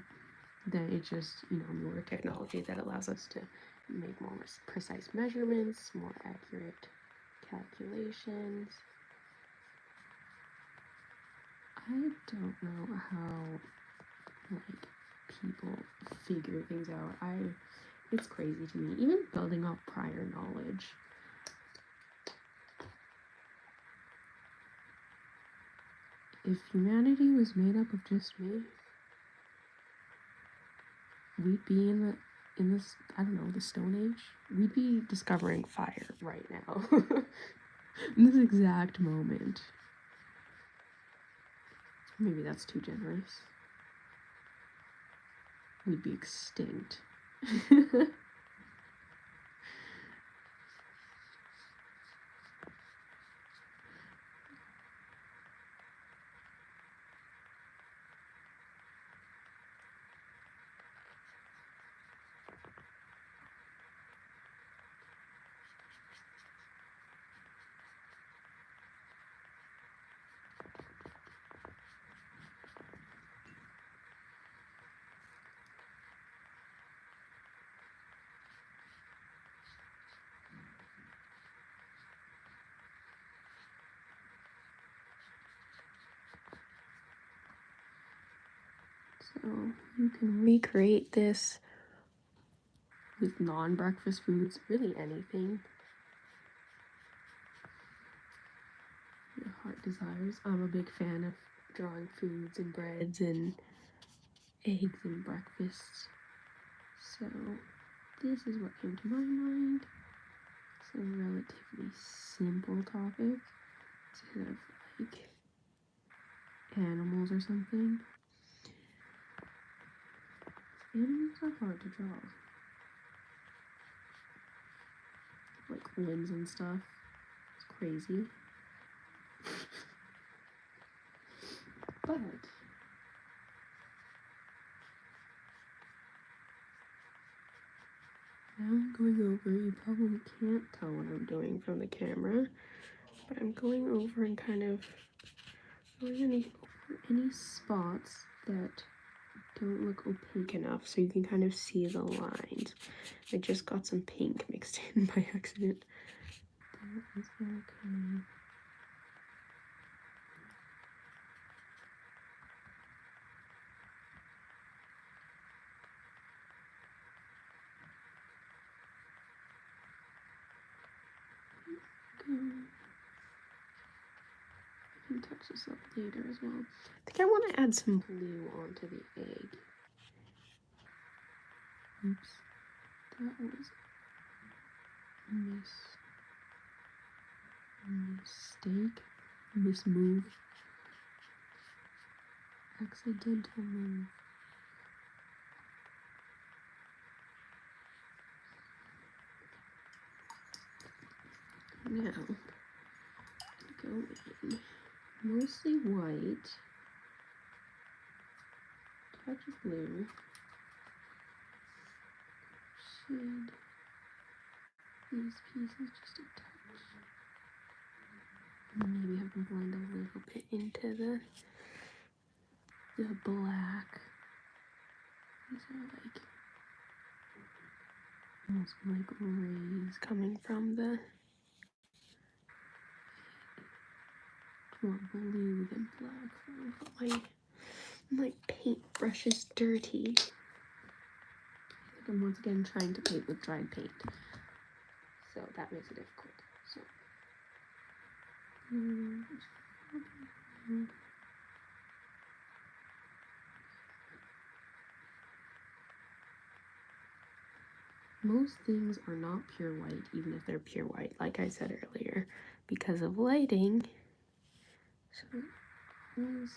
then it's just, newer technology that allows us to make more precise measurements, more accurate calculations. I don't know how like people figure things out. It's crazy to me, even building up prior knowledge. If humanity was made up of just me, we'd be in this, I don't know, the Stone Age. We'd be discovering fire right now. In this exact moment. Maybe that's too generous. We'd be extinct. So you can recreate this with non-breakfast foods, really anything your heart desires. I'm a big fan of drawing foods and breads and eggs and breakfasts. So this is what came to my mind. It's a relatively simple topic instead of like animals or something. Animals are hard to draw. Like limbs and stuff. It's crazy. But Now I'm going over, you probably can't tell what I'm doing from the camera, but I'm going over and kind of going over any spots that don't look opaque enough so you can kind of see the lines. I just got some pink mixed in by accident. That is okay. I can touch this up later as well. I think I want to add some blue onto the egg. Oops, that was a mistake, mismove, accidental move. Now, go in, mostly white, touch of blue, shade these pieces just a touch, and maybe have them blend a little bit into the black. These are like almost like rays coming from the more blue than black. But my paintbrush is dirty. I think I'm once again trying to paint with dried paint, so that makes it difficult. So most things are not pure white, even if they're pure white, like I said earlier, because of lighting. So this,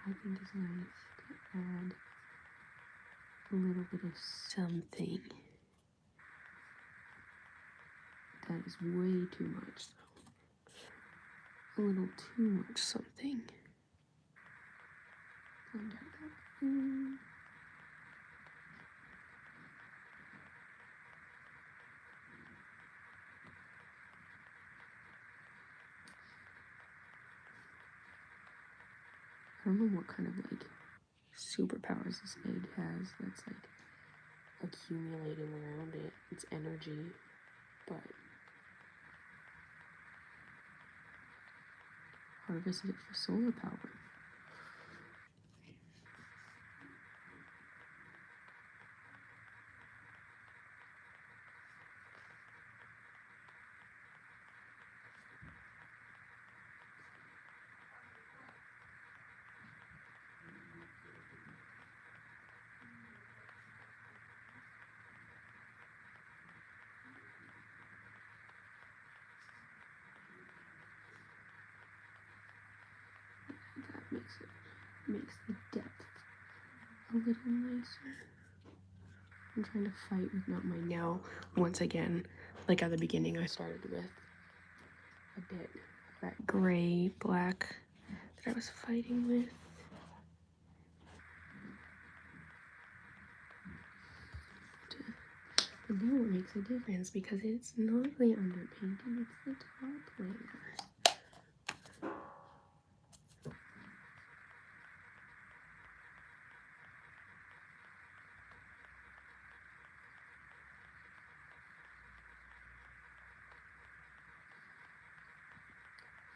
I think, is nice to add a little bit of something. That is way too much, though. A little too much something. Blend out that blue. I don't know what kind of like superpowers this egg has that's like accumulating around it. It's energy, but harvested it for solar power. That makes the depth a little nicer. I'm trying to fight with not my nail once again. Like at the beginning, I started with a bit of that gray black that I was fighting with. And now it makes a difference because it's not the underpainting, it's the top layer.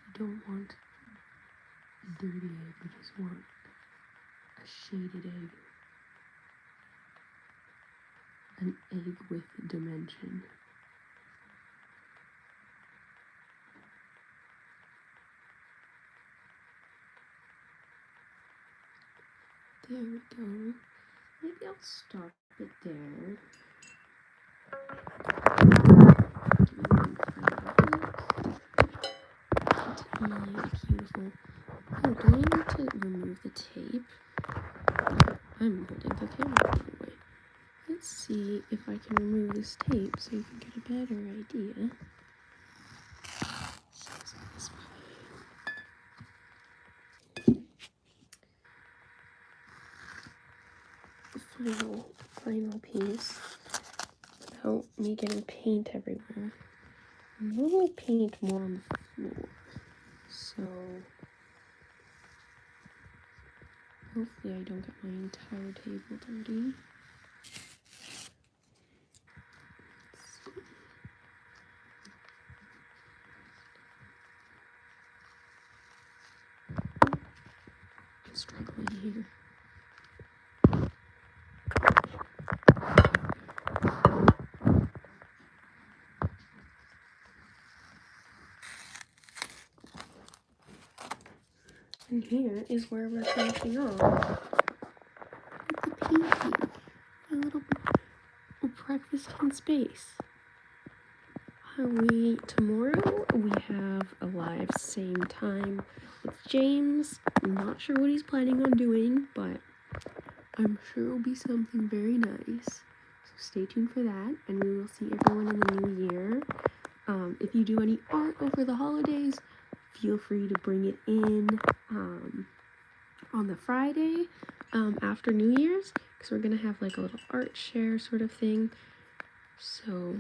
You don't want a dirty egg, you just want a shaded egg. An egg with dimension. There we go. Maybe I'll stop it there. Beautiful. Oh, do I need to remove the tape? I'm holding the camera the wrong way. Let's see if I can remove this tape so you can get a better idea. This way. The final piece. without me getting paint everywhere. I'm gonna paint more on the floor. So hopefully I don't get my entire table dirty. Struggling here. And here is where we're finishing off with the painting. A little breakfast in space. Tomorrow we have a live same time with James. I'm not sure what he's planning on doing, but I'm sure it'll be something very nice. So stay tuned for that, and we will see everyone in the new year. If you do any art over the holidays, feel free to bring it in on the Friday after New Year's, because we're gonna have like a little art share sort of thing, so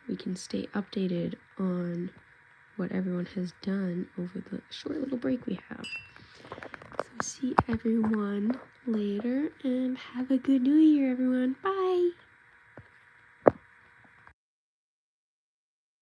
we can stay updated on what everyone has done over the short little break we have. So see everyone later, and have a good New Year, everyone. Bye!